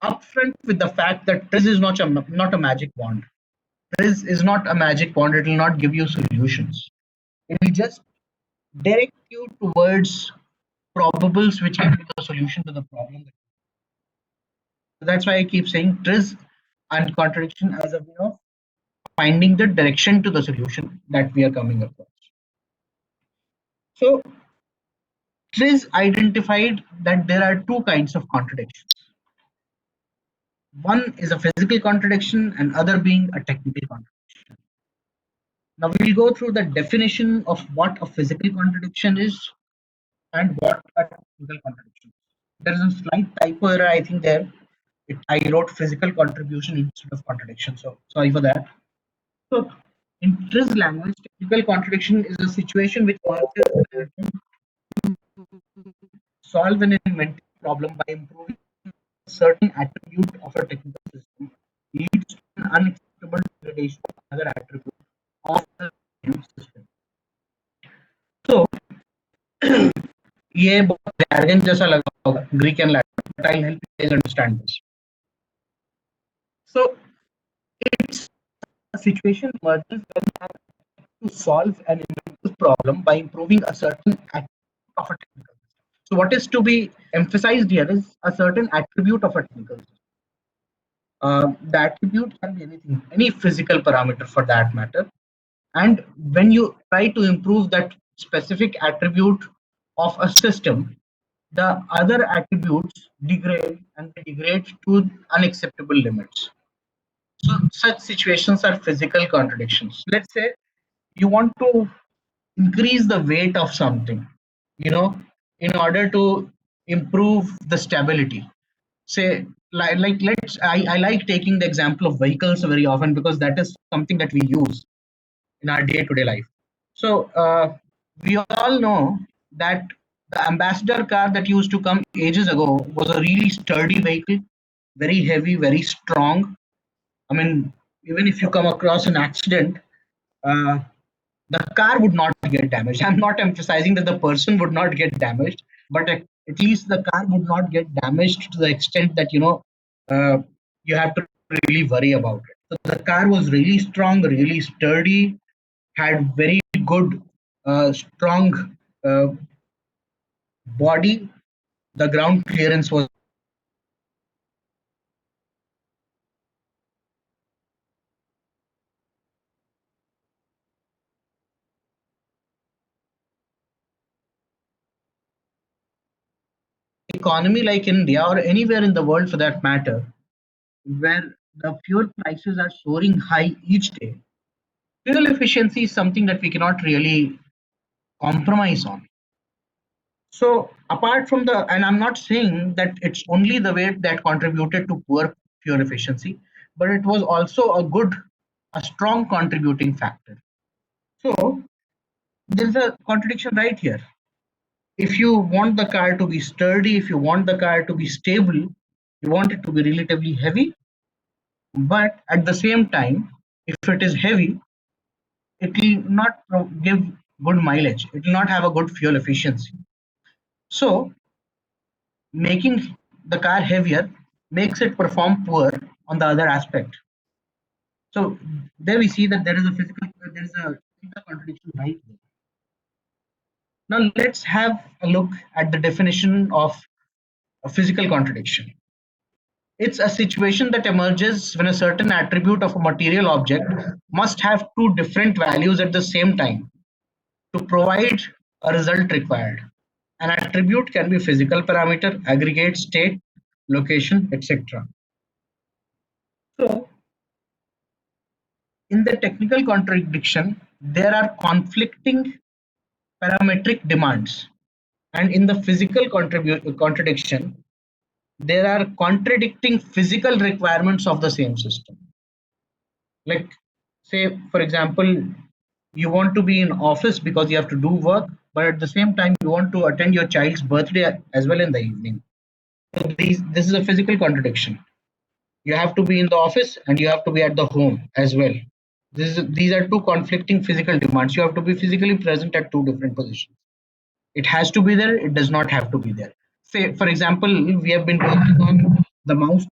upfront with the fact that TRIZ is not a magic wand. TRIZ is not a magic wand. It will not give you solutions. It will just direct you towards probables which can be the solution to the problem. That's why I keep saying TRIZ and contradiction as a way of finding the direction to the solution that we are coming across. So TRIZ identified that there are two kinds of contradictions. One is a physical contradiction and other being a technical contradiction. Now we'll go through the definition of what a physical contradiction is and what a technical contradiction is. There is a slight typo error, I think there. I wrote physical contribution instead of contradiction, so sorry for that. So in TRIZ language, technical contradiction is a situation which solve an inventive problem by improving a certain attribute of a technical system leads to an unacceptable degradation of another attribute of the system. So ये बहुत arrogant जैसा लगा होगा Greek and Latin, but I'll help you guys understand this. So it's a situation emerges when you have to solve an inventive problem by improving a certain attribute of a technical system. So what is to be emphasized here is a certain attribute of a technical system. The attribute can be anything, any physical parameter for that matter. And when you try to improve that specific attribute of a system, the other attributes degrade and they degrade to unacceptable limits. So such situations are physical contradictions. Let's say you want to increase the weight of something, in order to improve the stability. Say, like let's I like taking the example of vehicles very often because that is something that we use in our day-to-day life. So we all know that the Ambassador car that used to come ages ago was a really sturdy vehicle, very heavy, very strong. I mean, even if you come across an accident, uh, the car would not get damaged. I'm not emphasizing that the person would not get damaged, but at least the car would not get damaged to the extent that you have to really worry about it. So the car was really strong, really sturdy, had very good, strong body. The ground clearance was economy like India or anywhere in the world for that matter, where the fuel prices are soaring high each day. Fuel efficiency is something that we cannot really compromise on. So apart from and I'm not saying that it's only the weight that contributed to poor fuel efficiency, but it was also a strong contributing factor. So there's a contradiction right here. If you want the car to be sturdy, if you want the car to be stable, you want it to be relatively heavy, but at the same time, if it is heavy, it will not give good mileage. It will not have a good fuel efficiency. So making the car heavier makes it perform poor on the other aspect. So there we see that there is a physical contradiction right there. Now let's have a look at the definition of a physical contradiction. It's a situation that emerges when a certain attribute of a material object must have two different values at the same time to provide a result required. An attribute can be physical parameter, aggregate, state, location, etc. So, in the technical contradiction, there are conflicting parametric demands, and in the physical contradiction, there are contradicting physical requirements of the same system. Like, say, for example, you want to be in office because you have to do work, but at the same time, you want to attend your child's birthday as well in the evening. So this is a physical contradiction. You have to be in the office and you have to be at the home as well. These are two conflicting physical demands. You have to be physically present at two different positions. It has to be there, it does not have to be there. Say, for example, we have been working on the mouse.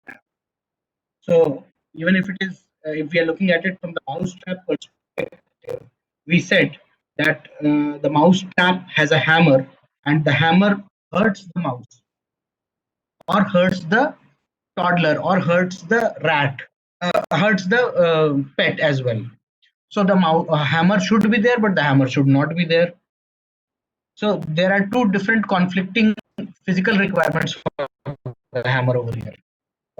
So even if it is, if we are looking at it from the mousetrap perspective, we said that the mousetrap has a hammer, and the hammer hurts the mouse, or hurts the toddler, or hurts the rat, hurts the pet as well. So the hammer should be there, but the hammer should not be there. So there are two different conflicting physical requirements for the hammer over here.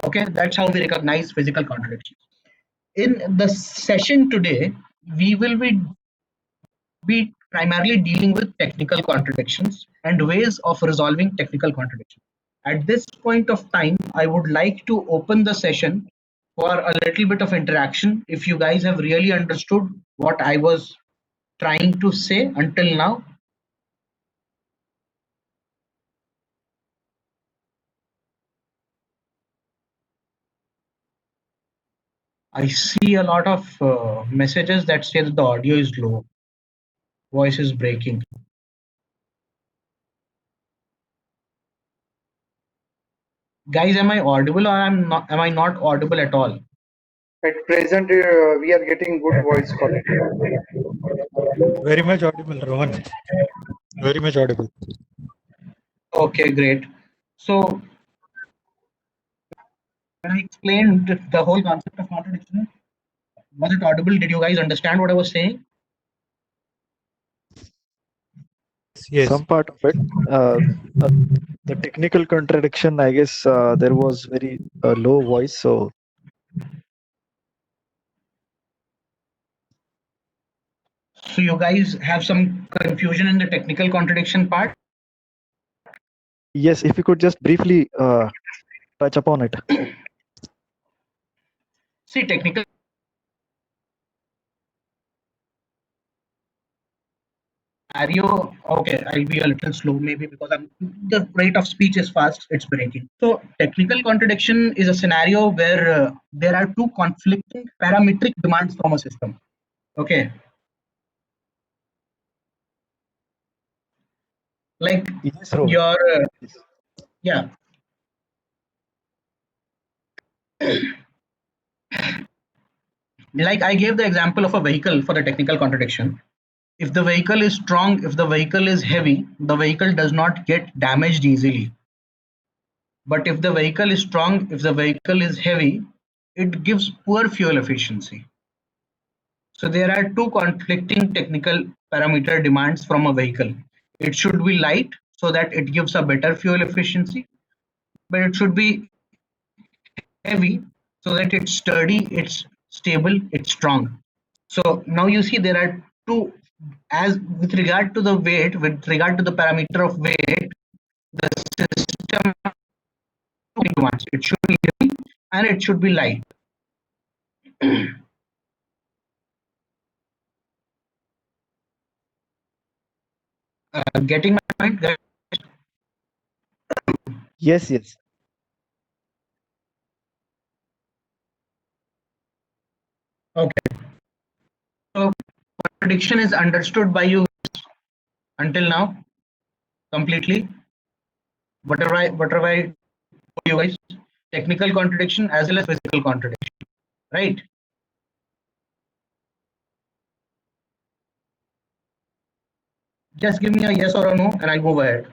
Okay, that's how we recognize physical contradictions. In the session today, we will be primarily dealing with technical contradictions and ways of resolving technical contradictions. At this point of time, I would like to open the session for a little bit of interaction. If you guys have really understood what I was trying to say until now, I see a lot of messages that say that the audio is low, voice is breaking. Guys, am I audible, or am I not audible at all? At present, we are getting good voice quality. Very much audible, Rohan. Very much audible. Okay, great. So when I explained the whole concept of contradiction, was it audible? Did you guys understand what I was saying? Yes. Some part of it. The technical contradiction, I guess, there was very low voice. So So you guys have some confusion in the technical contradiction part. yes, if you could just briefly touch upon it. See, technical scenario. Okay, I'll be a little slow maybe because the rate of speech is fast. It's breaking. So technical contradiction is a scenario where there are two conflicting parametric demands from a system. Okay, like Yes, Rohan. your yeah. Like I gave the example of a vehicle for the technical contradiction. If the vehicle is strong, if the vehicle is heavy, the vehicle does not get damaged easily. But if the vehicle is strong, if the vehicle is heavy, it gives poor fuel efficiency. So there are two conflicting technical parameter demands from a vehicle. It should be light so that it gives a better fuel efficiency, but it should be heavy so that it's sturdy, it's stable, it's strong. So now you see there are two, as with regard to the weight, with regard to the parameter of weight, the system demands it should be heavy and it should be light. Getting my point? Yes, yes. Okay. So contradiction is understood by you until now completely. Whatever I told you guys, technical contradiction as well as physical contradiction, right? Just give me a yes or a no, and I'll move ahead.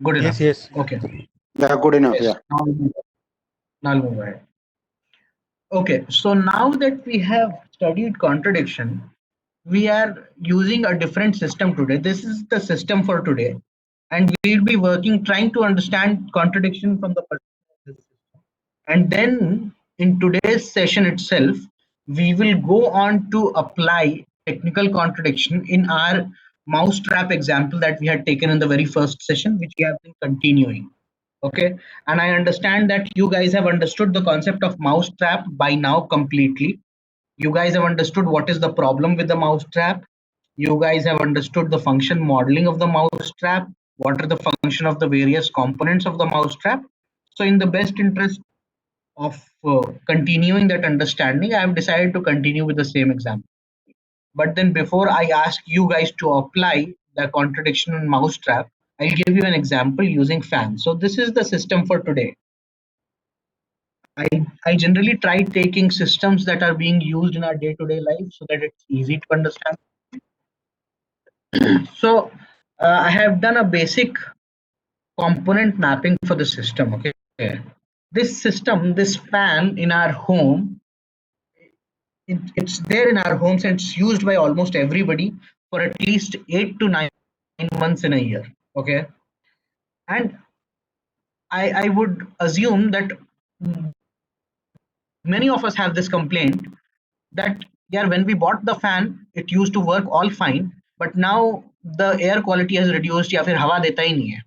Good enough. Yes. Okay. Yeah, good enough. Yes. Yeah. Now I'll move ahead. Okay, so now that we have studied contradiction, we are using a different system today. This is the system for today, and we'll be working trying to understand contradiction from the perspective of this system. And then in today's session itself, we will go on to apply technical contradiction in our mousetrap example that we had taken in the very first session, which we have been continuing. Okay, and I understand that you guys have understood the concept of mousetrap by now completely. You guys have understood what is the problem with the mousetrap. You guys have understood the function modeling of the mousetrap. What are the function of the various components of the mousetrap? So in the best interest of continuing that understanding, I have decided to continue with the same example. But then before I ask you guys to apply the contradiction in mousetrap, I'll give you an example using fan. So this is the system for today. I generally try taking systems that are being used in our day-to-day life so that it's easy to understand. So I have done a basic component mapping for the system. Okay, this system, this fan in our home, it's there in our homes and it's used by almost everybody for at least 8 to 9 months in a year. Okay, and I would assume that many of us have this complaint that yeah, when we bought the fan it used to work all fine, but now the air quality has reduced या फिर हवा देता ही नहीं है.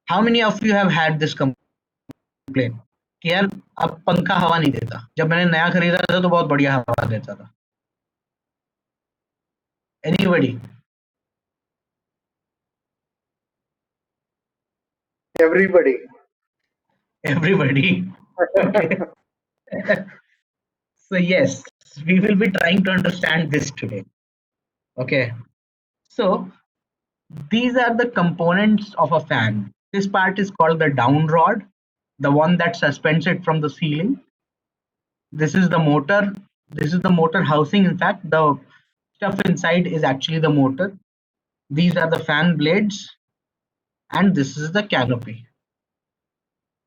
How many of you have had this complaint कि यार अब पंखा हवा नहीं देता, जब मैंने नया खरीदा था तो बहुत बढ़िया हवा देता था. Anybody? Everybody. Everybody. Okay. So yes, we will be trying to understand this today. Okay, so these are the components of a fan. This part is called the down rod, the one that suspends it from the ceiling. This is the motor. This is the motor housing. In fact, the stuff inside is actually the motor. These are the fan blades, and this is the canopy.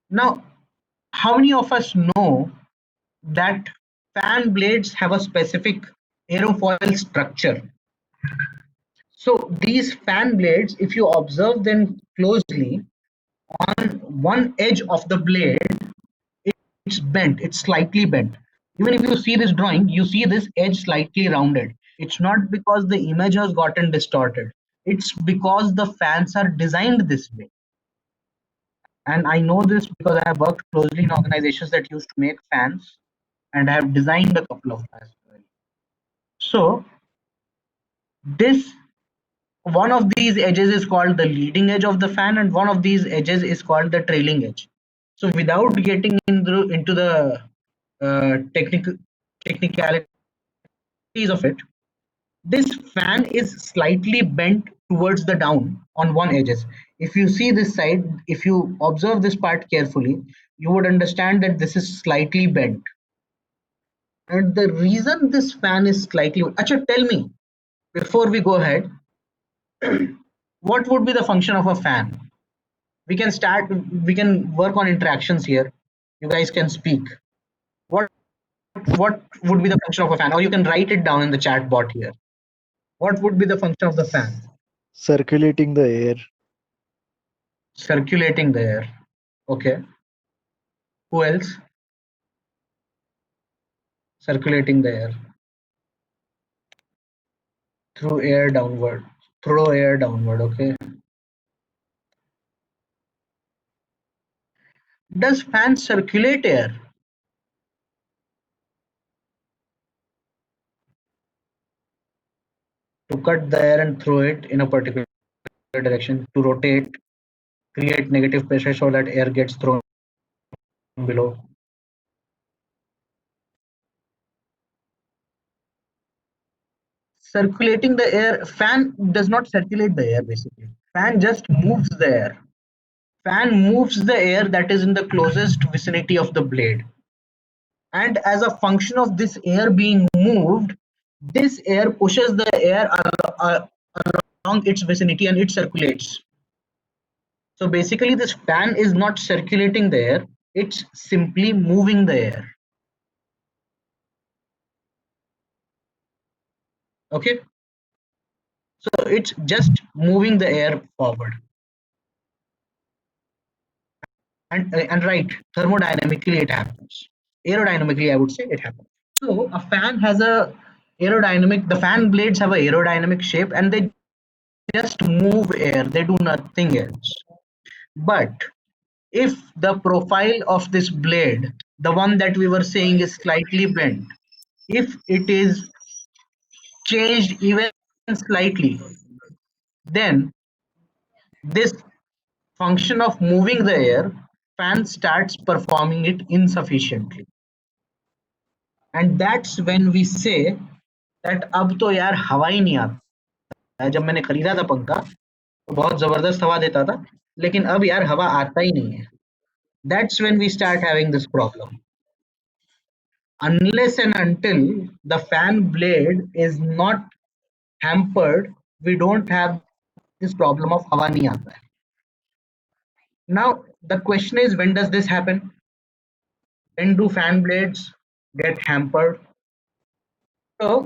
Now, how many of us know that fan blades have a specific aerofoil structure? So these fan blades, if you observe them closely, on one edge of the blade, it's bent, it's slightly bent. Even if you see this drawing, you see this edge slightly rounded. It's not because the image has gotten distorted. It's because the fans are designed this way. And I know this because I have worked closely in organizations that used to make fans, and I have designed a couple of fans. So this one of these edges is called the leading edge of the fan, and one of these edges is called the trailing edge. So without getting into the technicalities of it, this fan is slightly bent towards the down on one edges. If you see this side, if you observe this part carefully, you would understand that this is slightly bent. And the reason this fan is slightly, Acha, tell me before we go ahead, what would be the function of a fan? We can work on interactions here. You guys can speak. What would be the function of a fan? Or you can write it down in the chat bot here. What would be the function of the fan? Circulating the air. Circulating the air. Okay. Who else? Circulating the air. Through air downward. Throw air downward, okay. Does fan circulate air? To cut the air and throw it in a particular direction, to rotate, create negative pressure so that air gets thrown below. Circulating the air, fan does not circulate the air basically. Fan just moves the air. Fan moves the air that is in the closest vicinity of the blade. And as a function of this air being moved, this air pushes the air along its vicinity and it circulates. So basically this fan is not circulating the air, it's simply moving the air. Okay, so it's just moving the air forward. And right, thermodynamically it happens. Aerodynamically, I would say it happens. So a fan has a aerodynamic, the fan blades have a aerodynamic shape and they just move air, they do nothing else. But if the profile of this blade, the one that we were saying is slightly bent, if it is changed even slightly, then this function of moving the air, fan starts performing it insufficiently. And that's when we say that अब तो यार हवा ही नहीं आता है। जब मैंने खरीदा था पंखा तो बहुत जबरदस्त हवा देता था, लेकिन अब यार हवा आता ही नहीं है. That's when we start having this problem. Unless and until the fan blade is not hampered, we don't have this problem of हवा नहीं आता है. Now the question is, when does this happen? When do fan blades get hampered? So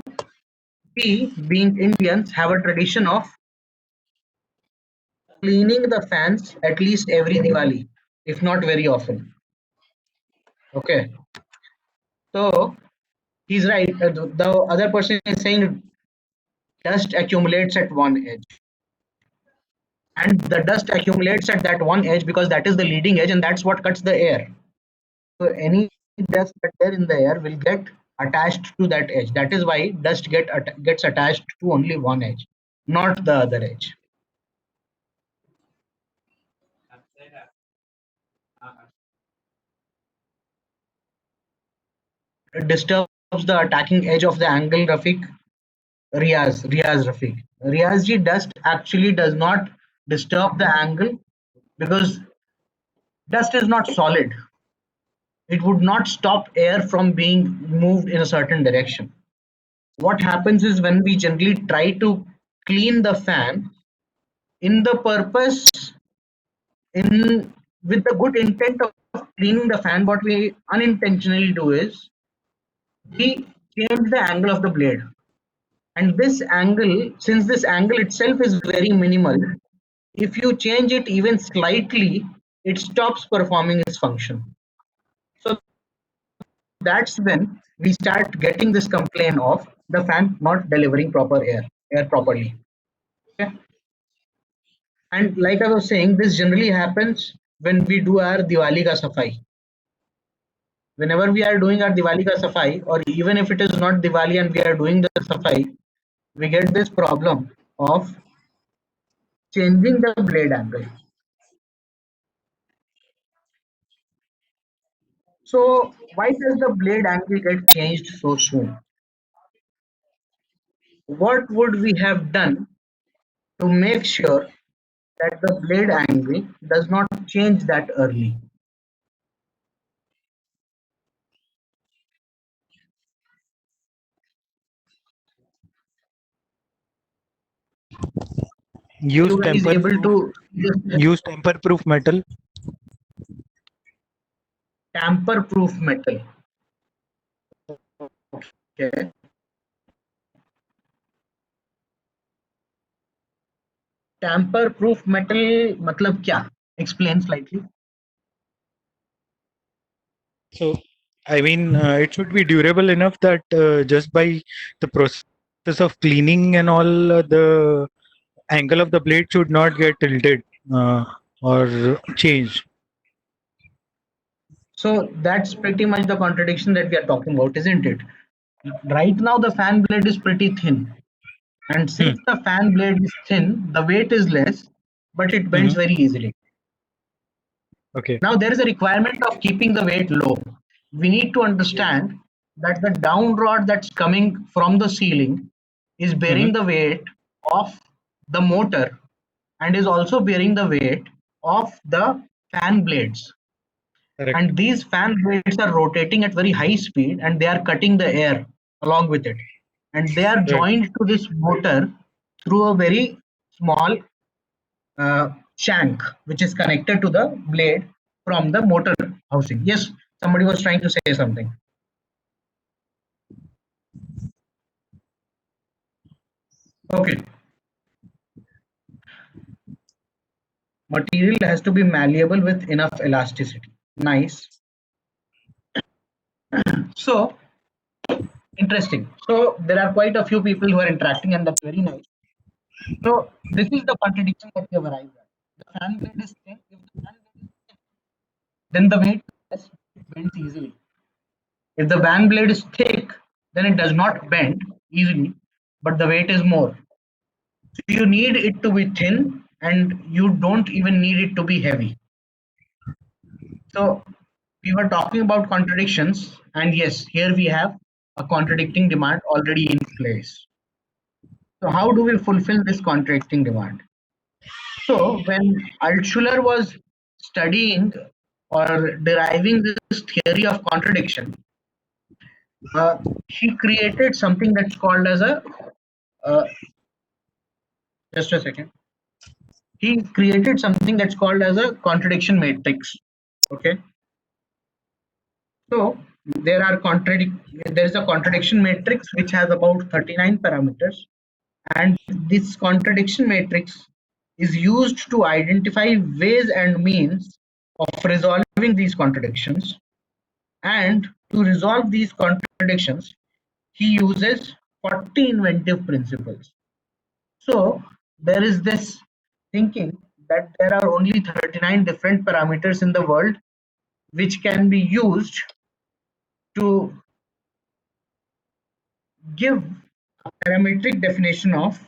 we, being Indians, have a tradition of cleaning the fans at least every Diwali, if not very often. Okay, so he's right. The other person is saying dust accumulates at one edge, and the dust accumulates at that one edge because that is the leading edge and that's what cuts the air. So any dust that's there in the air will get attached to that edge. That is why dust gets attached to only one edge, not the other edge. It disturbs the attacking edge of the angle, Rafiq. Riaz Rafiq. Riaz ji, dust actually does not disturb the angle because dust is not solid. It would not stop air from being moved in a certain direction. What happens is, when we generally try to clean the fan in the purpose, in with the good intent of cleaning the fan, what we unintentionally do is we change the angle of the blade. And this angle, since this angle itself is very minimal, if you change it even slightly, it stops performing its function. So that's when we start getting this complaint of the fan not delivering proper air properly. Okay? And like I was saying, this generally happens when we do our Diwali ka safai. Whenever we are doing our Diwali ka safai, or even if it is not Diwali and we are doing the safai, we get this problem of changing the blade angle. So why does the blade angle get changed so soon? What would we have done to make sure that the blade angle does not change that early? Use Everyone is temper able proof. to Use temper proof metal. tamper proof metal. Okay. Tamper proof metal मतलब क्या? Explain slightly. So, I mean, it should be durable enough that just by the process of cleaning and all, the angle of the blade should not get tilted or changed. So that's pretty much the contradiction that we are talking about, isn't it? Right now the fan blade is pretty thin, and since the fan blade is thin, the weight is less, but it bends very easily. Okay. Now there is a requirement of keeping the weight low. We need to understand that the down rod that's coming from the ceiling is bearing the weight of the motor and is also bearing the weight of the fan blades. Correct. And these fan blades are rotating at very high speed and they are cutting the air along with it. And they are Right. joined to this motor through a very small shank which is connected to the blade from the motor housing. Yes, somebody was trying to say something. Okay. Material has to be malleable with enough elasticity. Nice. So interesting. So there are quite a few people who are interacting, and that's very nice. So this is the contradiction that we have arrived at. The fan blade is thin. If the fan blade is thin, then the weight bends easily. If the fan blade is thick, then it does not bend easily, but the weight is more. So you need it to be thin, and you don't even need it to be heavy. So we were talking about contradictions, and yes, here we have a contradicting demand already in place. So how do we fulfill this contradicting demand? So when Altshuler was studying or deriving this theory of contradiction, he created something that's called as a uh, just a second. He created something that's called as a contradiction matrix. Okay, so there is a contradiction matrix which has about 39 parameters, and this contradiction matrix is used to identify ways and means of resolving these contradictions. And to resolve these contradictions, he uses 40 inventive principles. So there is this thinking that there are only 39 different parameters in the world which can be used to give a parametric definition of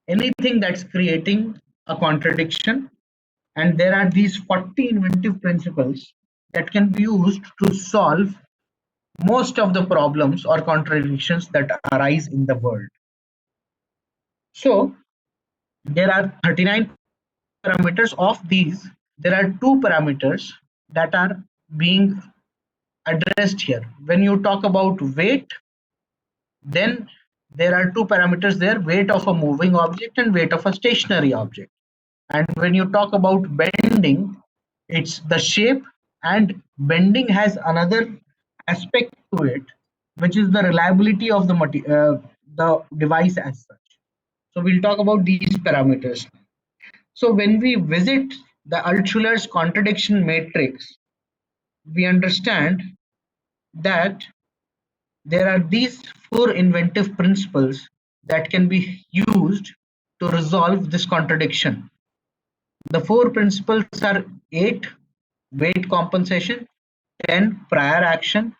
anything that's creating a contradiction. And there are these 40 inventive principles that can be used to solve most of the problems or contradictions that arise in the world. So there are 39 parameters. Of these, there are two parameters that are being addressed here. When you talk about weight, then there are two parameters there: weight of a moving object and weight of a stationary object. And when you talk about bending, it's the shape, and bending has another aspect to it, which is the reliability of the device as such. So we'll talk about these parameters. So when we visit the Altshuler's contradiction matrix, we understand that there are these four inventive principles that can be used to resolve this contradiction. The four principles are 8 weight compensation, 10 prior action,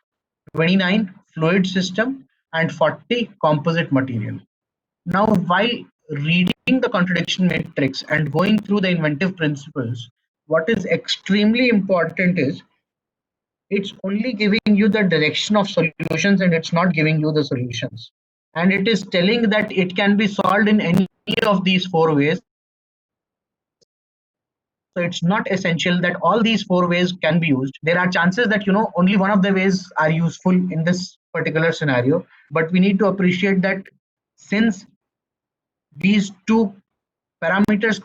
29 fluid system, and 40 composite material. Now, while reading the contradiction matrix and going through the inventive principles, what is extremely important is it's only giving you the direction of solutions and it's not giving you the solutions. And it is telling that it can be solved in any of these four ways. So it's not essential that all these four ways can be used. There are chances that only one of the ways are useful in this particular scenario, but we need to appreciate that since these two parameters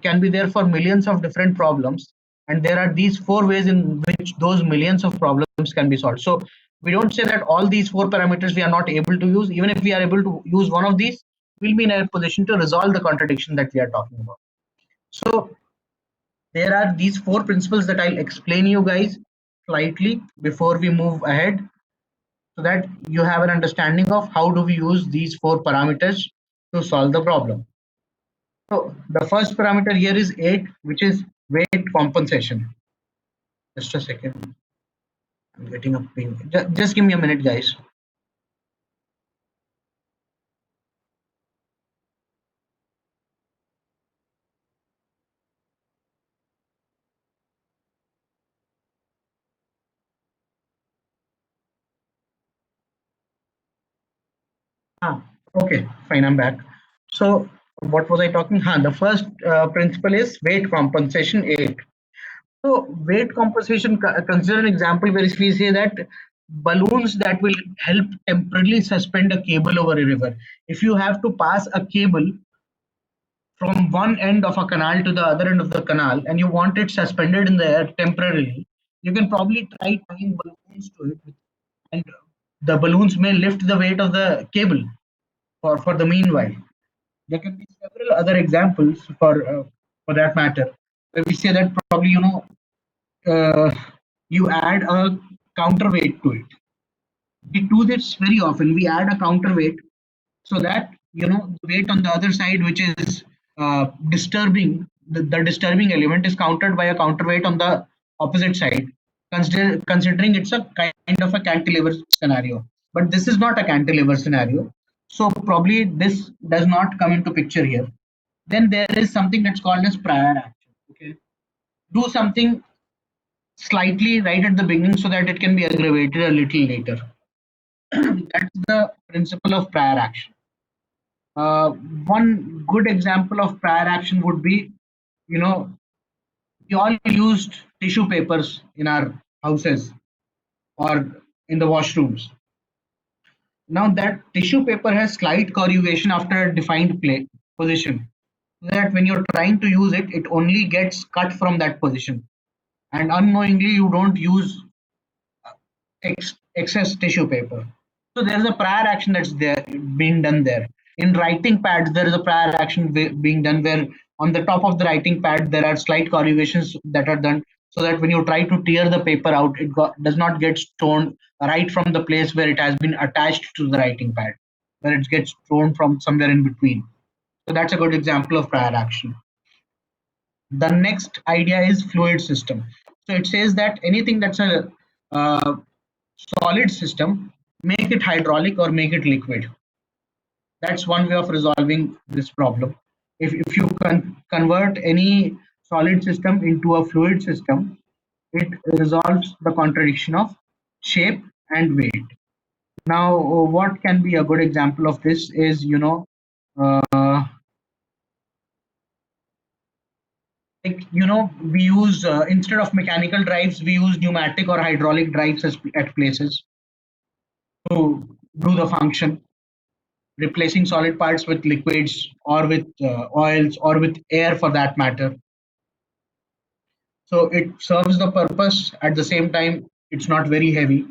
can be there for millions of different problems, and there are these four ways in which those millions of problems can be solved. So we don't say that all these four parameters we are not able to use. Even if we are able to use one of these, we'll be in a position to resolve the contradiction that we are talking about. So there are these four principles that I'll explain you guys slightly before we move ahead, so that you have an understanding of how do we use these four parameters to solve the problem. So the first parameter here is 8, which is weight compensation. Just a second. I'm getting a ping. Just give me a minute, guys. Okay, fine. I'm back. So what was I talking? The first principle is weight compensation 8. So weight compensation, consider an example where we say that balloons that will help temporarily suspend a cable over a river. If you have to pass a cable from one end of a canal to the other end of the canal and you want it suspended in the air temporarily, you can probably try tying balloons to it, and the balloons may lift the weight of the cable for the meanwhile. There can be several other examples for that matter, where we say that probably you add a counterweight to it. We do this very often. We add a counterweight so that the weight on the other side, which is disturbing, the disturbing element is countered by a counterweight on the opposite side. Considering it's a kind of a cantilever scenario, but this is not a cantilever scenario, so probably this does not come into picture here. Then there is something that's called as prior action. Okay, do something slightly right at the beginning so that it can be aggravated a little later. That's the principle of prior action. One good example of prior action would be, you know, we all used tissue papers in our houses or in the washrooms. Now that tissue paper has slight corrugation after a defined position, so that when you're trying to use it, it only gets cut from that position, and unknowingly you don't use excess tissue paper. So there's a prior action that's there being done there. In writing pads, there is a prior action being done where on the top of the writing pad there are slight corrugations that are done so that when you try to tear the paper out, does not get torn right from the place where it has been attached to the writing pad, where it gets torn from somewhere in between. So that's a good example of prior action. The next idea is fluid system. So it says that anything that's a solid system, make it hydraulic or make it liquid. That's one way of resolving this problem. If you can convert any solid system into a fluid system, it resolves the contradiction of shape and weight. Now, what can be a good example of this is, we use instead of mechanical drives, we use pneumatic or hydraulic drives at places to do the function, replacing solid parts with liquids or with oils or with air for that matter. So it serves the purpose. At the same time, it's not very heavy.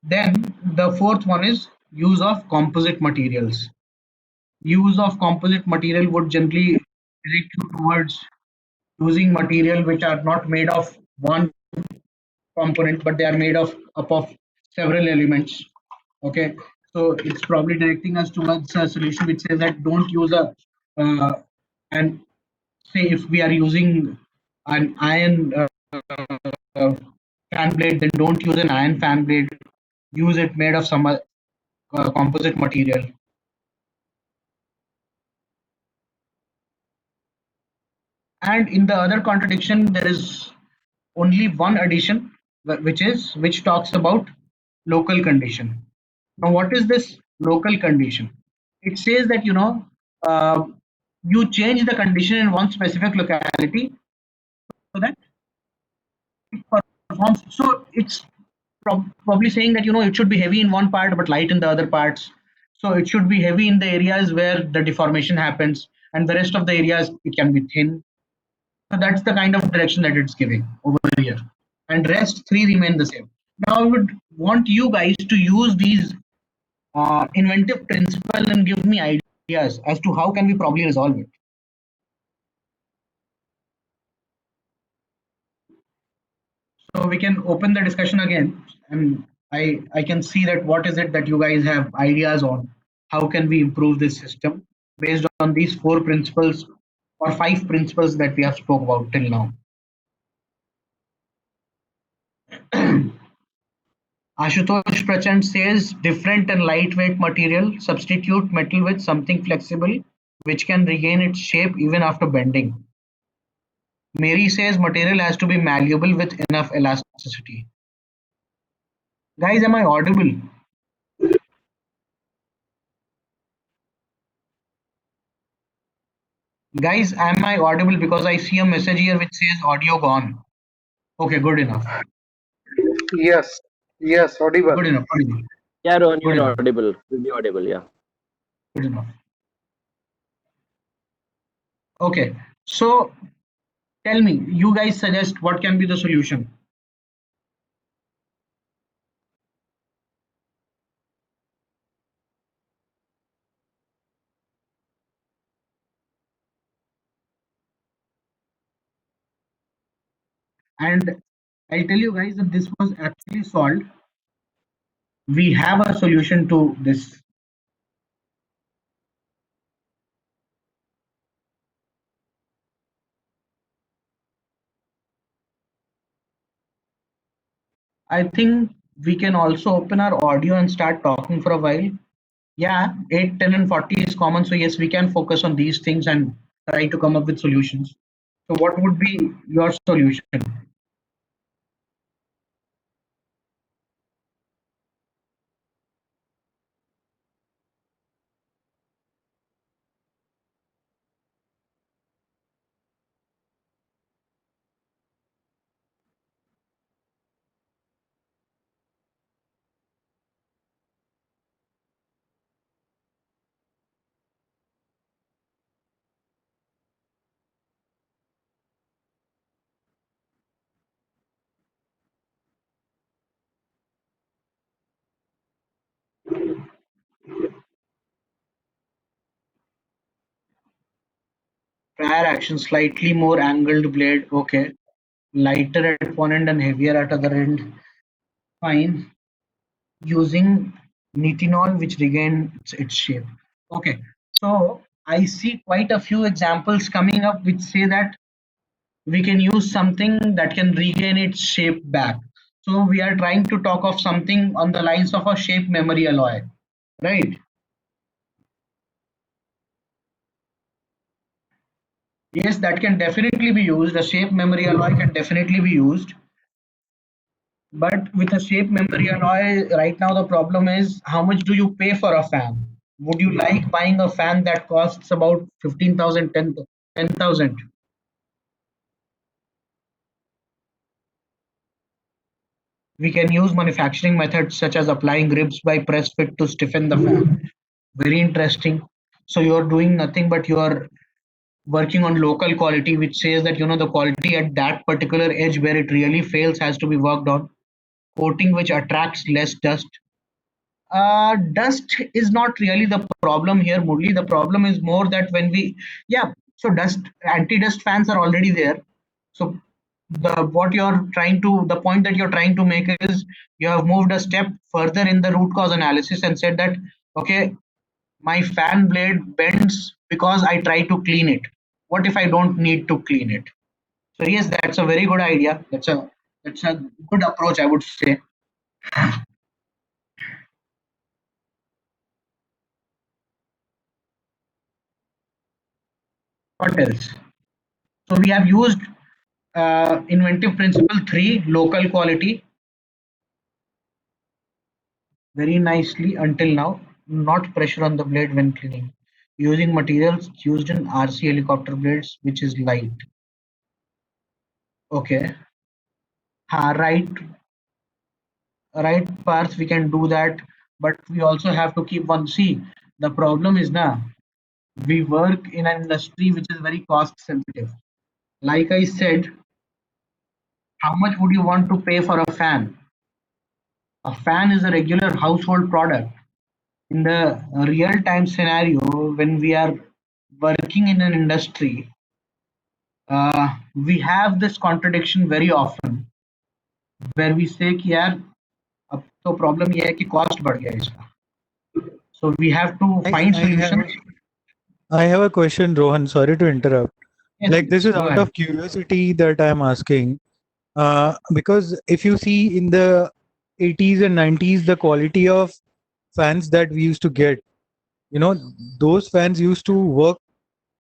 Then the fourth one is use of composite materials. Use of composite material would generally direct you towards using material which are not made of one component, but they are made of up of several elements. Okay, so it's probably directing us towards a solution which says that don't use a and say if we are using an iron fan blade, then don't use an iron fan blade. Use it made of some composite material. And in the other contradiction, there is only one addition, which talks about local condition. Now, what is this local condition? It says that you change the condition in one specific locality so that it performs. So it's probably saying that it should be heavy in one part but light in the other parts. So it should be heavy in the areas where the deformation happens, and the rest of the areas it can be thin. So that's the kind of direction that it's giving over here. And rest three remain the same. Now I would want you guys to use these inventive principle and give me ideas as to how can we probably resolve it. So we can open the discussion again, and I can see that what is it that you guys have ideas on. How can we improve this system based on these four principles or five principles that we have spoke about till now. Ashutosh Prachand says different and lightweight material, substitute metal with something flexible which can regain its shape even after bending. Mary says material has to be malleable with enough elasticity. Guys, am I audible? Guys, am I audible? Because I see a message here which says audio gone. Okay, good enough. Yes, yes, audible. Good enough. Good enough. Yeah, Rohan, Good you're enough. audible. You'll be audible, yeah. Good enough. Okay, so tell me, you guys suggest what can be the solution? And I'll tell you guys that this was actually solved. We have a solution to this. I think we can also open our audio and start talking for a while. Yeah, 8, 10, and 40 is common. So yes, we can focus on these things and try to come up with solutions. So what would be your solution? tire action, slightly more angled blade. Okay. Lighter at one end and heavier at other end. Fine. Using nitinol, which regains its shape. Okay. So I see quite a few examples coming up which say that we can use something that can regain its shape back. So we are trying to talk of something on the lines of a shape memory alloy, right? Yes, that can definitely be used. A shape memory alloy can definitely be used. But with a shape memory alloy, right now the problem is how much do you pay for a fan? Would you like buying a fan that costs about 15,000, 10,000? We can use manufacturing methods such as applying ribs by press fit to stiffen the fan. Very interesting. So you're doing nothing but you're working on local quality, which says that the quality at that particular edge where it really fails has to be worked on. Coating which attracts less dust. Dust is not really the problem here, Murli. The problem is more that when yeah, so anti-dust fans are already there. So the point that you're trying to make is you have moved a step further in the root cause analysis and said that, okay, my fan blade bends because I try to clean it. What if I don't need to clean it? So yes, that's a very good idea. That's a good approach, I would say. What else? So we have used inventive principle 3, local quality, very nicely until now. Not pressure on the blade when cleaning. Using materials used in RC helicopter blades, which is light. Okay. Right parts we can do that, but we also have to keep one. See, the problem is now we work in an industry which is very cost sensitive. Like I said, how much would you want to pay for a fan? A fan is a regular household product. In the real time scenario, when we are working in an industry, we have this contradiction very often where we say कि यार अब तो problem ये है कि cost बढ़ गया इसका. So we have to I, find I have solutions. I have a question, Rohan. Sorry to interrupt. Yes, Like this is go out ahead. of curiosity that I'm asking. Because if you see in the 80s and 90s, the quality of fans that we used to get, those fans used to work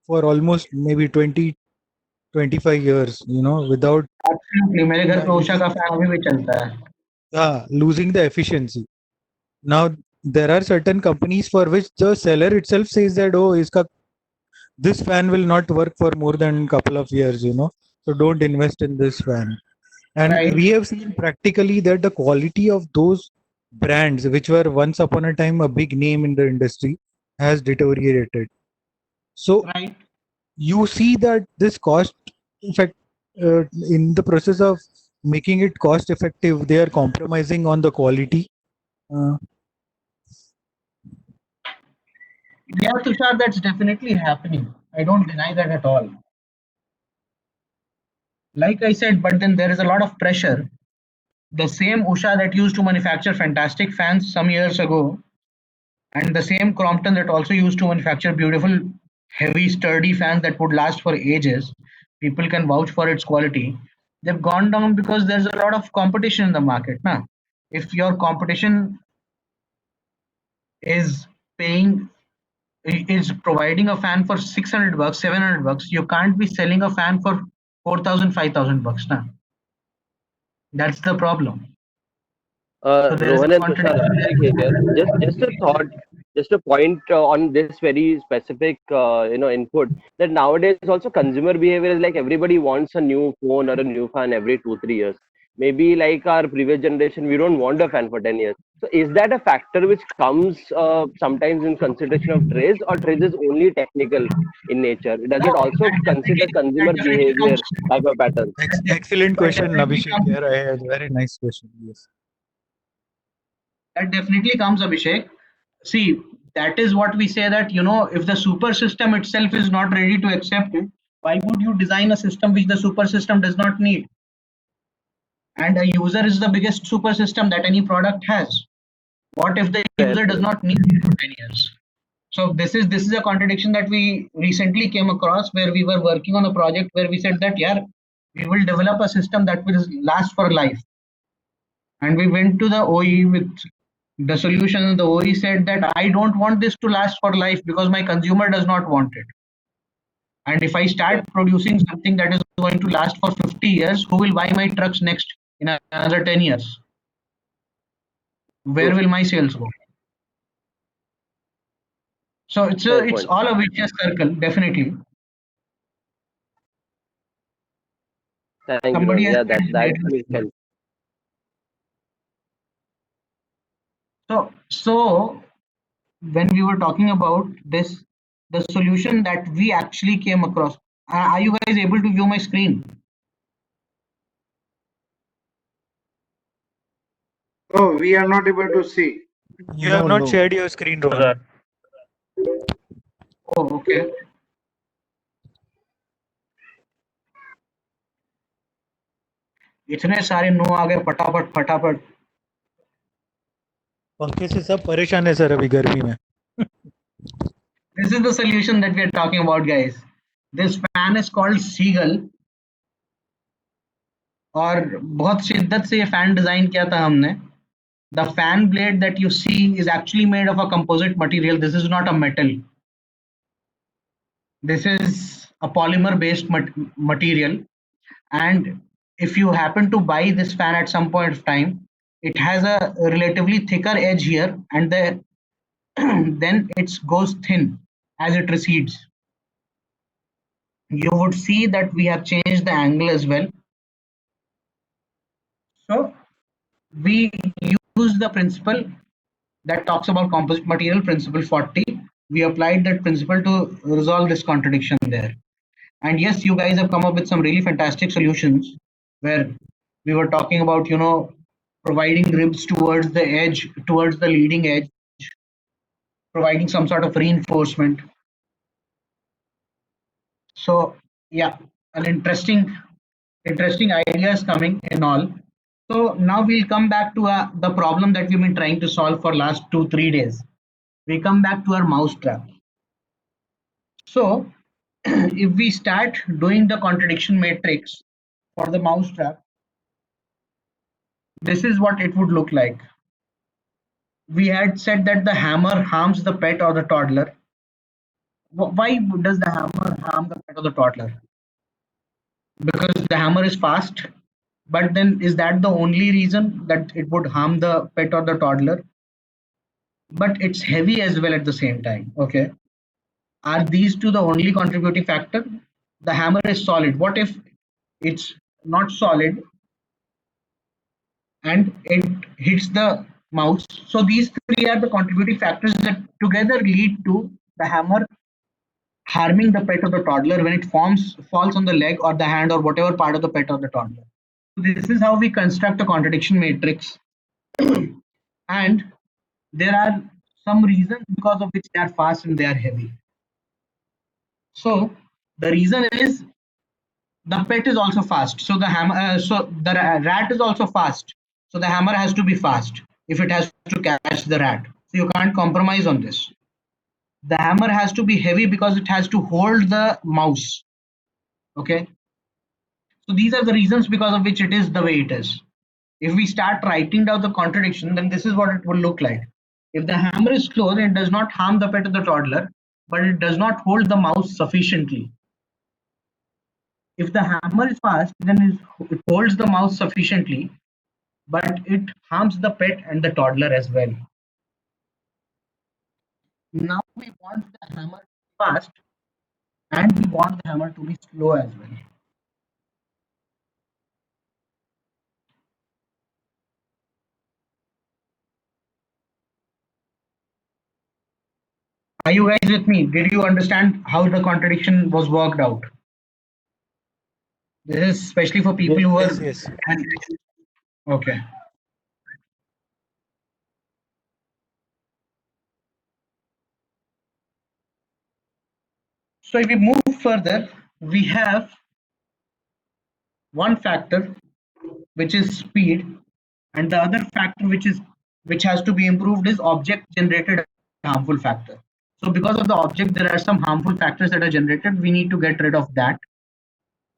for almost maybe 20, 25 years, without Absolutely, मेरे घर पे उषा का fan अभी भी चलता है. losing the efficiency. Now, there are certain companies for which the seller itself says that, oh, this fan will not work for more than a couple of years, so don't invest in this fan. And Right. we have seen practically that the quality of those brands, which were once upon a time a big name in the industry, has deteriorated. So Right. you see that this cost, in fact, in the process of making it cost effective, they are compromising on the quality. Uh, Yeah, Tushar, that's definitely happening. I don't deny that at all. Like I said, but then there is a lot of pressure. The same Usha that used to manufacture fantastic fans some years ago, and the same Crompton that also used to manufacture beautiful, heavy, sturdy fans that would last for ages, people can vouch for its quality. They've gone down because there's a lot of competition in the market. Nah? If your competition is paying is providing a fan for 600 bucks, 700 bucks, you can't be selling a fan for 4,000, 5,000 bucks. Nah? That's the problem. So there is a Rohan and Tushar, contradiction Abhishek here. Just a there. thought, just a point on this very specific, input that nowadays also consumer behavior is like everybody wants a new phone or a new fan every 2 3 years. Maybe like our previous generation, we don't want a fan for 10 years. So is that a factor which comes sometimes in consideration of trades, or trades is only technical in nature? Does No, it also consider that consumer definitely behavior comes. type of patterns? Excellent That question, definitely Abhishek. comes. Here, I had very nice question. Yes. That definitely comes, Abhishek. See, that is what we say that if the super system itself is not ready to accept it, Why would you design a system which the super system does not need? And a user is the biggest super system that any product has. What if the Fair user does point. not need it for 10 years? So this is a contradiction that we recently came across, where we were working on a project where we said that, yeah, we will develop a system that will last for life. And we went to the OE with the solution. The OE said that I don't want this to last for life because my consumer does not want it. And if I start producing something that is going to last for 50 years, who will buy my trucks next in another 10 years? Where True. will my sales go? So Fair it's point. all a vicious circle, definitely. Thank you, Somebody Rohan. has Yeah, said that it makes well. sense. So when we were talking about this, the solution that we actually came across. Are you guys able to view my screen? Oh, we are not able to see. You have No, not no. shared your screen, Rohan. Oh, okay. इतने सारे no आ गए फटाफट फटाफट. पंखे से सब परेशान है सर अभी गर्मी में. This is the solution that we are talking about, guys. This fan is called Seagull. और बहुत शिद्दत से ये फैन डिजाइन किया था हमने. The fan blade that you see is actually made of a composite material. This is not a metal. This is a polymer based material. And if you happen to buy this fan at some point of time, it has a relatively thicker edge here, and then it goes thin as it recedes. You would see that we have changed the angle as well. So we use the principle that talks about composite material, principle 40. We applied that principle to resolve this contradiction there. And yes, you guys have come up with some really fantastic solutions where we were talking about, providing ribs towards the edge, towards the leading edge, providing some sort of reinforcement. So yeah, an interesting ideas coming in all. So now we'll come back to the problem that we've been trying to solve for last 2-3 days. We come back to our mousetrap. So if we start doing the contradiction matrix for the mousetrap, this is what it would look like. We had said that the hammer harms the pet or the toddler. Why does the hammer harm the pet or the toddler? Because the hammer is fast. But then is that the only reason that it would harm the pet or the toddler? But it's heavy as well at the same time. Okay. Are these two the only contributing factor? The hammer is solid. What if it's not solid and it hits the mouse? So these three are the contributing factors that together lead to the hammer harming the pet or the toddler when it falls on the leg or the hand or whatever part of the pet or the toddler. This is how we construct a contradiction matrix. And there are some reasons because of which they are fast and they are heavy. So the reason is the pet is also fast. So the rat is also fast. So the hammer has to be fast if it has to catch the rat. So you can't compromise on this. The hammer has to be heavy because it has to hold the mouse. Okay. So these are the reasons because of which it is the way it is. If we start writing down the contradiction, then this is what it will look like. If the hammer is closed, it does not harm the pet or the toddler, but it does not hold the mouse sufficiently. If the hammer is fast, then it holds the mouse sufficiently, but it harms the pet and the toddler as well. Now we want the hammer fast and we want the hammer to be slow as well. Are you guys with me? Did you understand how the contradiction was worked out? This is especially for people who are. Yes. Okay. So if we move further, we have one factor which is speed, and the other factor which has to be improved is object generated harmful factor. So because of the object, there are some harmful factors that are generated. We need to get rid of that,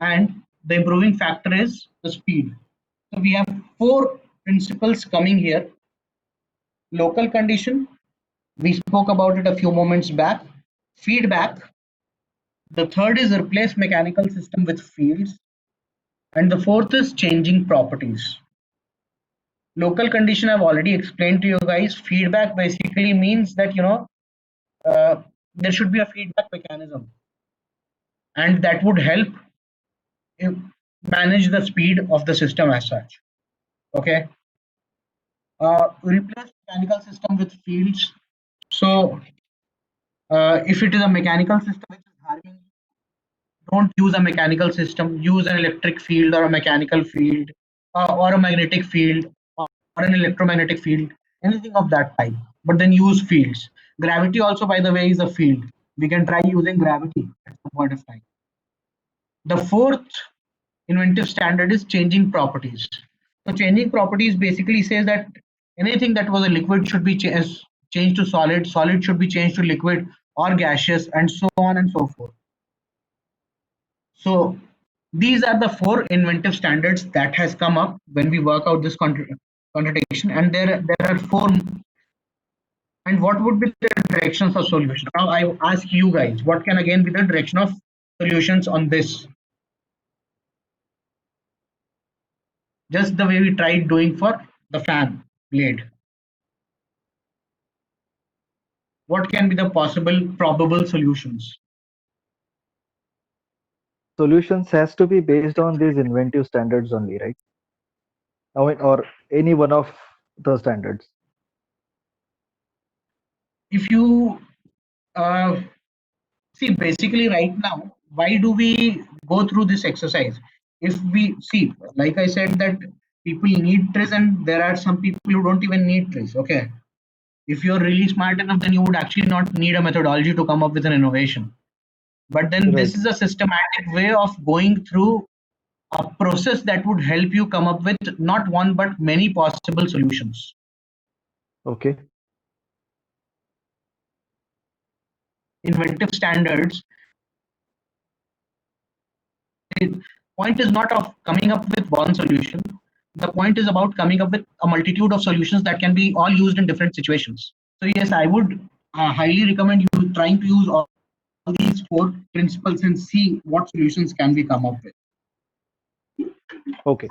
and the improving factor is the speed. So we have four principles coming here. Local condition, we spoke about it a few moments back. Feedback, the third is replace mechanical system with fields, and the fourth is changing properties. Local condition I've already explained to you guys. Feedback basically means that there should be a feedback mechanism, and that would help manage the speed of the system as such. Okay. Replace mechanical system with fields. So if it is a mechanical system which is harming, don't use a mechanical system. Use an electric field or a mechanical field or a magnetic field or an electromagnetic field, anything of that type. But then use fields. Gravity also, by the way, is a field. We can try using gravity at some point of time. The fourth inventive standard is changing properties. So changing properties basically says that anything that was a liquid should be changed to solid, solid should be changed to liquid or gaseous, and so on and so forth. So these are the four inventive standards that has come up when we work out this contradiction, and there are four. And what would be the directions of solution? Now I ask you guys, what can again be the direction of solutions on this? Just the way we tried doing for the fan blade. What can be the possible probable solutions? Solutions has to be based on these inventive standards only, right? I mean, or any one of the standards. If you see, basically right now, why do we go through this exercise? If we see, like I said, that people need trees and there are some people who don't even need trees. Okay. If you're really smart enough, then you would actually not need a methodology to come up with an innovation. But then this Right. is a systematic way of going through a process that would help you come up with not one but many possible solutions. Okay. Inventive standards. The point is not of coming up with one solution. The point is about coming up with a multitude of solutions that can be all used in different situations. So yes, I would highly recommend you trying to use all these four principles and see what solutions can we come up with. Okay.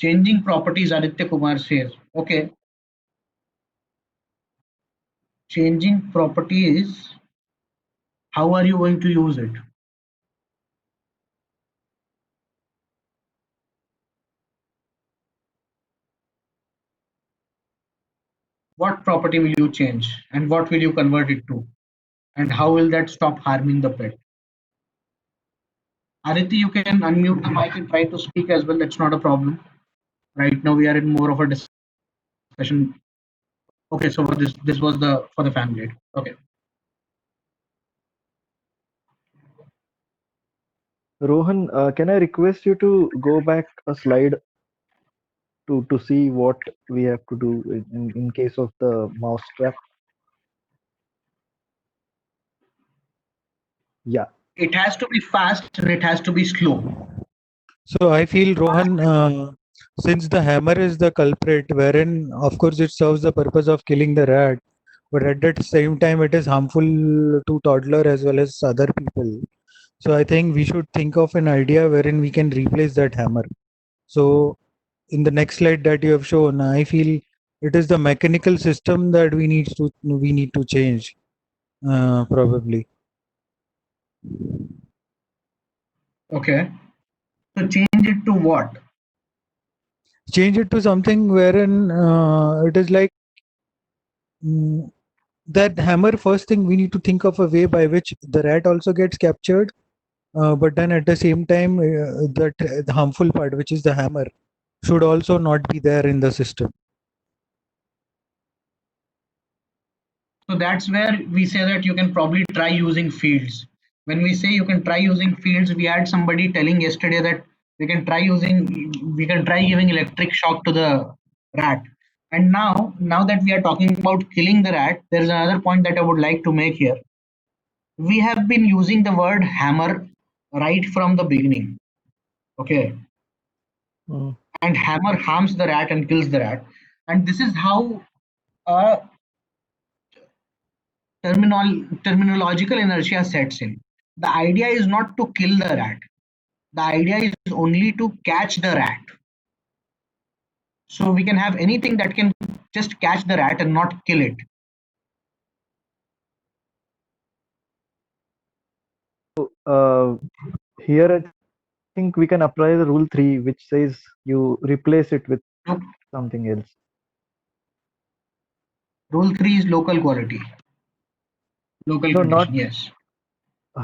Changing properties, Aditya Kumar says. Okay. Changing properties, how are you going to use it? What property will you change and what will you convert it to? And how will that stop harming the pet? Aditi, you can unmute the mic and try to speak as well. That's not a problem. Right now we are in more of a discussion. Okay, so this was the for the fan blade. Okay. Rohan, can I request you to go back a slide to see what we have to do in case of the mouse trap? Yeah. It has to be fast and it has to be slow. So I feel, Rohan, since the hammer is the culprit, wherein of course it serves the purpose of killing the rat, but at the same time it is harmful to toddler as well as other people. So I think we should think of an idea wherein we can replace that hammer. So in the next slide that you have shown, I feel it is the mechanical system that we need to change, probably. Okay. So change it to what? Change it to something wherein it is like that hammer. First thing, we need to think of a way by which the rat also gets captured, but then at the same time the harmful part, which is the hammer, should also not be there in the system. So that's where we say that you can probably try using fields. When we say you can try using fields, we had somebody telling yesterday that we can try giving electric shock to the rat. And now that we are talking about killing the rat, there is another point that I would like to make here. We have been using the word hammer right from the beginning. Okay. Mm. And hammer harms the rat and kills the rat. And this is how terminological inertia sets in. The idea is not to kill the rat. The idea is only to catch the rat. So we can have anything that can just catch the rat and not kill it. Here I think we can apply the rule 3, which says you replace it with Look, something else. rule 3 is local quality. Local No, condition, not yes.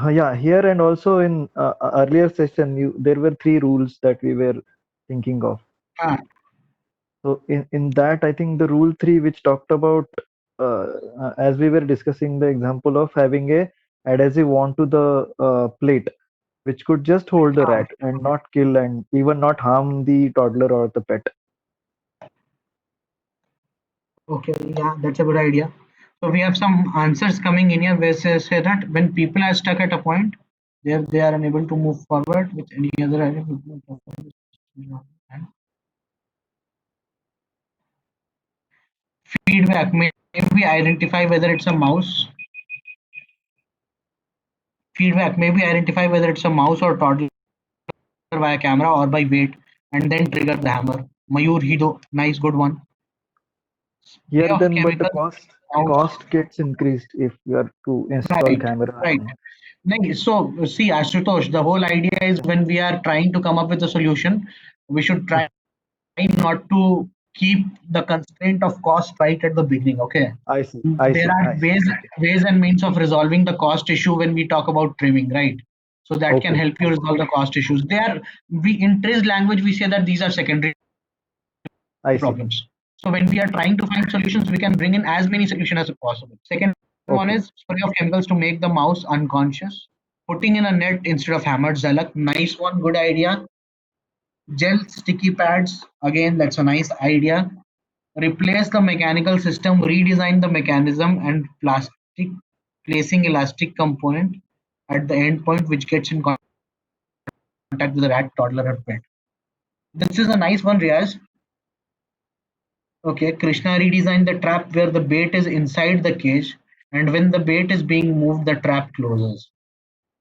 yeah. Here and also in earlier session, there were 3 rules that we were thinking of. Ah, So in that, I think the rule 3, which talked about as we were discussing the example of having a adhesive onto the plate, which could just hold the ah, rat and not kill and even not harm the toddler or the pet. okay, yeah, that's a good idea. So we have some answers coming in here where say that when people are stuck at a point, they are unable to move forward with any other idea. Feedback, maybe identify whether it's a mouse. Feedback, maybe identify whether it's a mouse or toddler via camera or by weight, and then trigger the hammer. Mayur Hido, nice, good one. Spray Here of then, but the chemical. Mouse. cost gets increased if you are to install Right, camera. right. Nice. So see, Ashutosh, the whole idea is when we are trying to come up with a solution, we should try not to keep the constraint of cost right at the beginning. Okay. I see. I There see. are I see. Okay. ways and means of resolving the cost issue when we talk about trimming, right? So that can Okay. help you resolve the cost issues. We in trace language we say that these are secondary I see. problems. So when we are trying to find solutions, we can bring in as many solutions as possible. Second one Okay. is spray of chemicals to make the mouse unconscious. Putting in a net instead of hammered. Zalak, nice one, good idea. Gel sticky pads, again, that's a nice idea. Replace the mechanical system, redesign the mechanism and plastic, placing elastic component at the end point which gets in contact with the rat, toddler, or pet. This is a nice one, Riaz. Okay, Krishna redesigned the trap where the bait is inside the cage, and when the bait is being moved, the trap closes.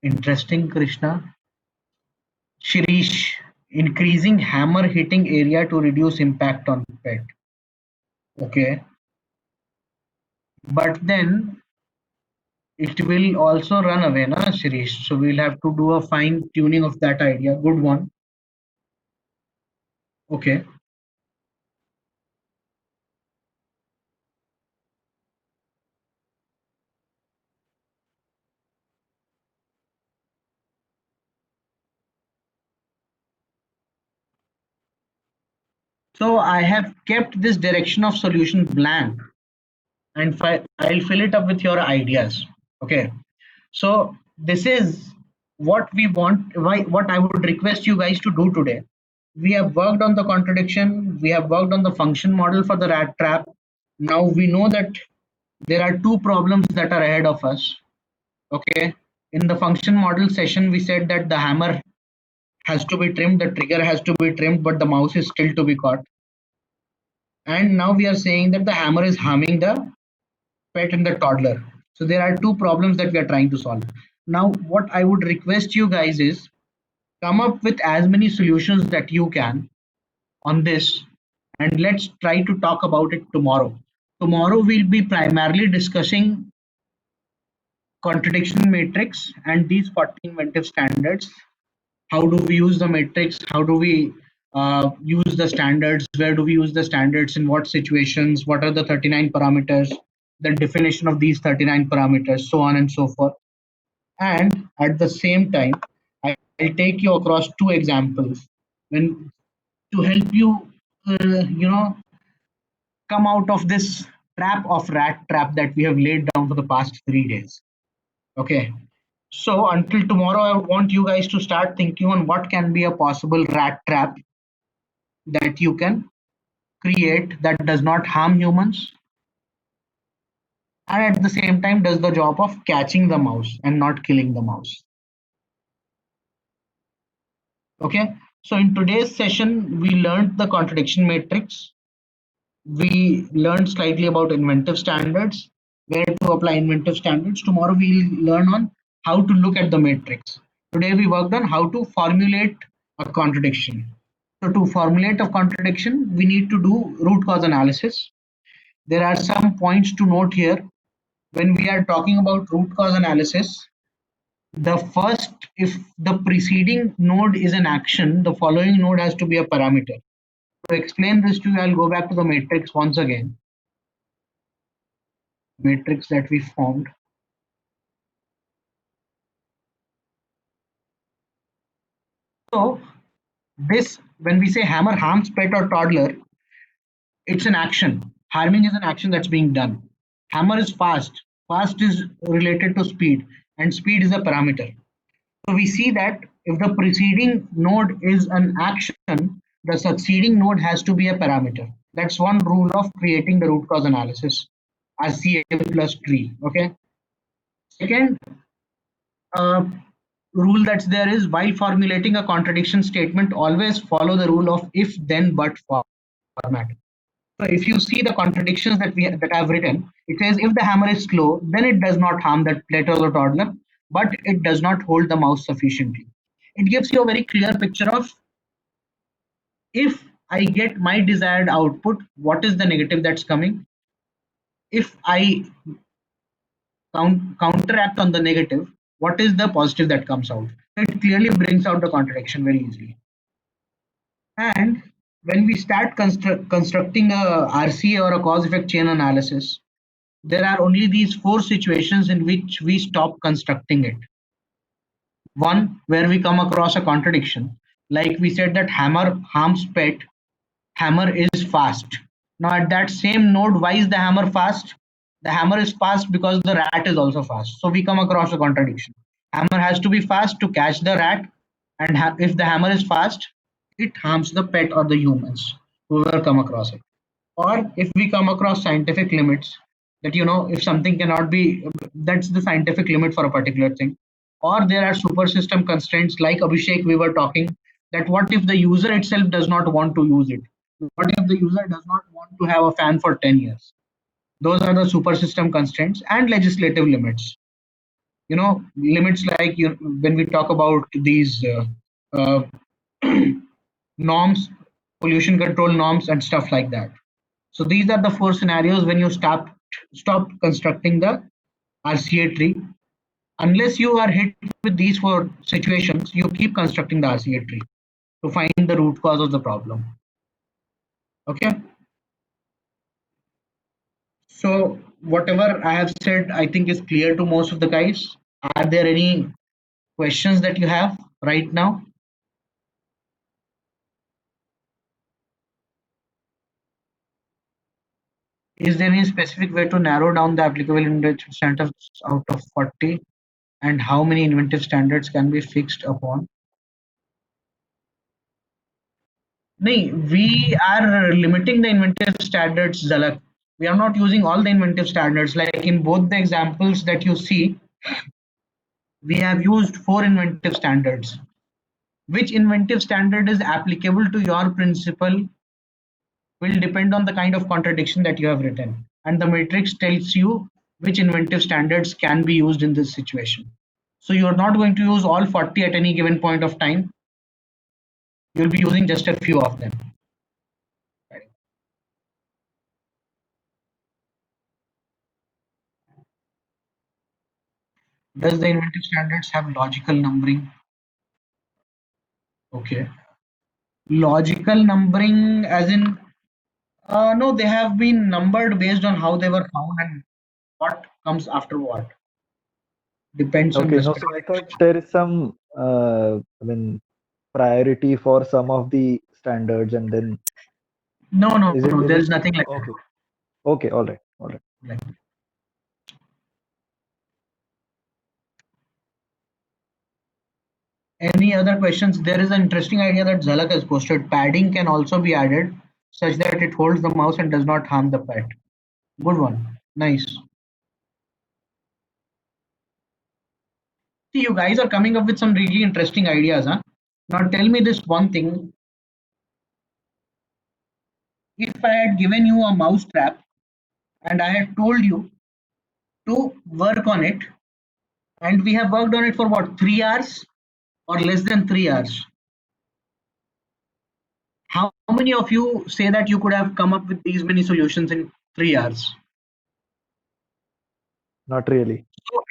Interesting, Krishna. Shirish, increasing hammer hitting area to reduce impact on pet. Okay, but then it will also run away, na, Shirish? So we'll have to do a fine tuning of that idea. Good one. Okay. So I have kept this direction of solution blank, and I'll fill it up with your ideas. Okay. So this is what we want. What I would request you guys to do today. We have worked on the contradiction. We have worked on the function model for the rat trap. Now we know that there are two problems that are ahead of us. Okay. In the function model session, we said that the hammer has to be trimmed, the trigger has to be trimmed, but the mouse is still to be caught. And now we are saying that the hammer is harming the pet and the toddler. So there are two problems that we are trying to solve. Now, what I would request you guys is come up with as many solutions that you can on this, and let's try to talk about it tomorrow. Tomorrow we'll be primarily discussing contradiction matrix and these 40 inventive standards. How do we use the matrix? How do we use the standards? Where do we use the standards? In what situations? What are the 39 parameters? The definition of these 39 parameters, so on and so forth. And at the same time, I'll take you across two examples when to help you, come out of this trap of rat trap that we have laid down for the past 3 days. Okay. So until tomorrow, I want you guys to start thinking on what can be a possible rat trap that you can create that does not harm humans and at the same time does the job of catching the mouse and not killing the mouse. Okay. So in today's session, we learned the contradiction matrix. We learned slightly about inventive standards, where to apply inventive standards. Tomorrow we'll learn on how to look at the matrix. Today we worked on how to formulate a contradiction. So to formulate a contradiction, we need to do root cause analysis. There are some points to note here. When we are talking about root cause analysis, the first, if the preceding node is an action, the following node has to be a parameter. To explain this to you, I'll go back to the matrix once again. Matrix that we formed. So this, when we say hammer harms pet or toddler, it's an action. Harming is an action that's being done. Hammer is fast. Fast is related to speed, and speed is a parameter. So we see that if the preceding node is an action, the succeeding node has to be a parameter. That's one rule of creating the root cause analysis. RCA plus tree. Okay. Second rule that's there is, while formulating a contradiction statement, always follow the rule of if then but format. So if you see the contradictions that I've written, it says if the hammer is slow, then it does not harm that pet or the toddler, but it does not hold the mouse sufficiently. It gives you a very clear picture of if I get my desired output, what is the negative that's coming? If I counteract on the negative, what is the positive that comes out? It clearly brings out the contradiction very easily. And when we start constructing a RCA or a cause effect chain analysis, there are only these 4 situations in which we stop constructing it. One, where we come across a contradiction. Like we said that hammer harms pet, hammer is fast. Now at that same node, why is the hammer fast? The hammer is fast because the rat is also fast. So we come across a contradiction. Hammer has to be fast to catch the rat, and if the hammer is fast, it harms the pet or the humans, whoever come across it. Or if we come across scientific limits, that if something cannot be, that's the scientific limit for a particular thing. Or there are super system constraints like Abhishek we were talking, that what if the user itself does not want to use it? What if the user does not want to have a fan for 10 years? Those are the super system constraints and legislative limits. Limits like when we talk about these norms, pollution control norms and stuff like that. So these are the 4 scenarios when you stop constructing the RCA tree. Unless you are hit with these 4 situations, you keep constructing the RCA tree to find the root cause of the problem. Okay. So whatever I have said, I think is clear to most of the guys. Are there any questions that you have right now? Is there any specific way to narrow down the applicable inventive standards out of 40? And how many inventive standards can be fixed upon? No, we are limiting the inventive standards, Zalak. We are not using all the inventive standards. Like in both the examples that you see, we have used 4 inventive standards. Which inventive standard is applicable to your principle will depend on the kind of contradiction that you have written. And the matrix tells you which inventive standards can be used in this situation. So you're not going to use all 40 at any given point of time. You'll be using just a few of them. Does the inventive standards have logical numbering? Okay. Logical numbering as in, no, they have been numbered based on how they were found and what comes after what. Depends on Okay, the no, so I thought there is some, priority for some of the standards, and then No, is it there's nothing like okay? that. Okay, all right. Like, any other questions? There is an interesting idea that Zalak has posted. Padding can also be added such that it holds the mouse and does not harm the pet. Good one. Nice. See, you guys are coming up with some really interesting ideas, huh? Now tell me this one thing. If I had given you a mouse trap and I had told you to work on it, and we have worked on it for what, 3 hours or less than 3 hours? How many of you say that you could have come up with these many solutions in 3 hours? Not really. So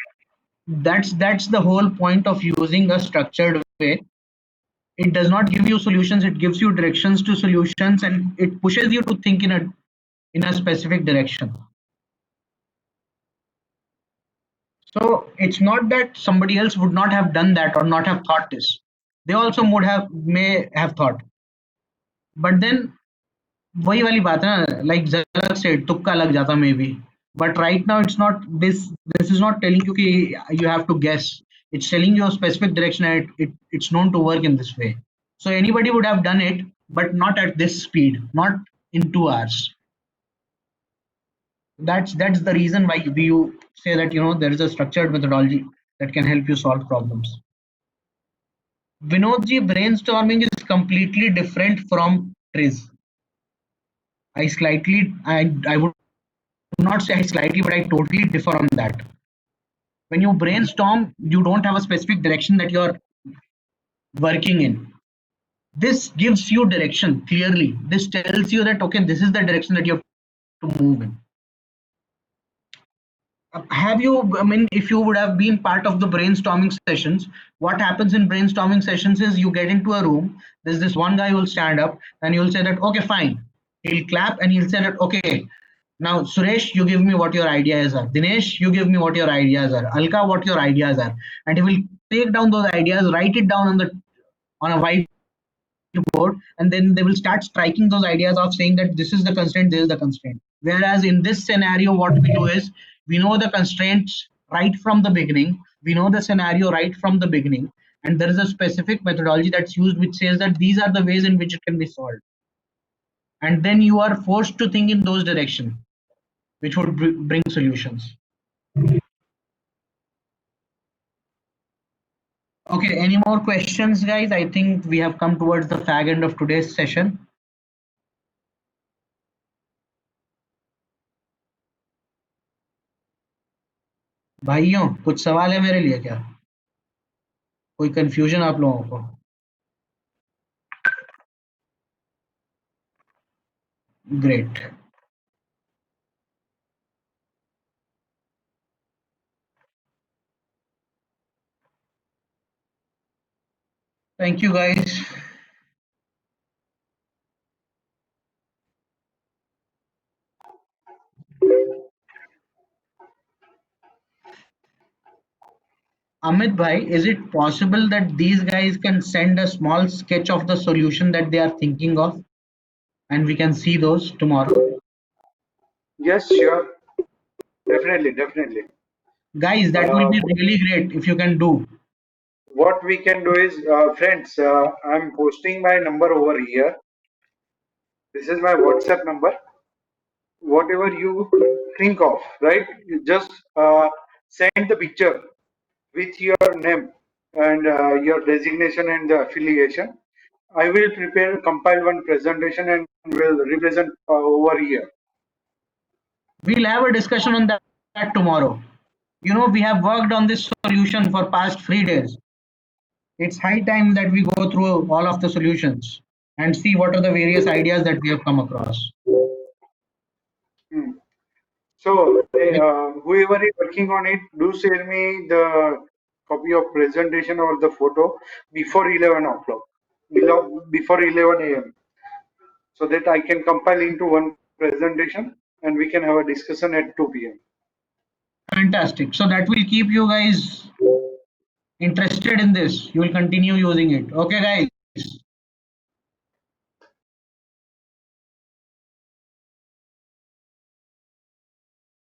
that's the whole point of using a structured way. It does not give you solutions, it gives you directions to solutions, and it pushes you to think in a specific direction. So it's not that somebody else would not have done that or not have thought this. They also may have thought. But then वही वाली बात है ना, like Zalak said, तुक्का लग जाता maybe. But right now it's not this. This is not telling you कि you have to guess. It's telling you a specific direction, and it's known to work in this way. So anybody would have done it, but not at this speed, not in 2 hours. That's the reason why you say that there is a structured methodology that can help you solve problems. Vinodji, brainstorming is completely different from Triz. I would not say slightly, but I totally differ on that. When you brainstorm, you don't have a specific direction that you're working in. This gives you direction clearly. This tells you that, okay, this is the direction that you have to move in. Have you, I mean, if you would have been part of the brainstorming sessions, what happens in brainstorming sessions is you get into a room, there's this one guy who will stand up and you'll say that, okay, fine. He'll clap and he'll say that, okay, now Suresh, you give me what your ideas are. Dinesh, you give me what your ideas are. Alka, what your ideas are. And he will take down those ideas, write it down on a whiteboard, and then they will start striking those ideas off, saying that this is the constraint, this is the constraint. Whereas in this scenario, what we do is we know the constraints right from the beginning, we know the scenario right from the beginning, and there is a specific methodology that's used which says that these are the ways in which it can be solved. And then you are forced to think in those directions, which would bring solutions. Okay, any more questions, guys? I think we have come towards the fag end of today's session. भाइयों, कुछ सवाल है मेरे लिए क्या? कोई confusion आप लोगों को? Great. Thank you, guys. Amit bhai, is it possible that these guys can send a small sketch of the solution that they are thinking of, and we can see those tomorrow? Yes, sure. Definitely. Guys, that will be really great if you can do. What we can do is, friends, I'm posting my number over here. This is my WhatsApp number. Whatever you think of, right? You just send the picture with your name and your designation and the affiliation. I will compile one presentation and will represent over here. We'll have a discussion on that tomorrow. We have worked on this solution for past 3 days. It's high time that we go through all of the solutions and see what are the various ideas that we have come across. So whoever is working on it, do share me the copy of presentation or the photo before 11 o'clock, before 11 a.m. so that I can compile into one presentation and we can have a discussion at 2 p.m. Fantastic. So that will keep you guys interested in this. You will continue using it. Okay, guys.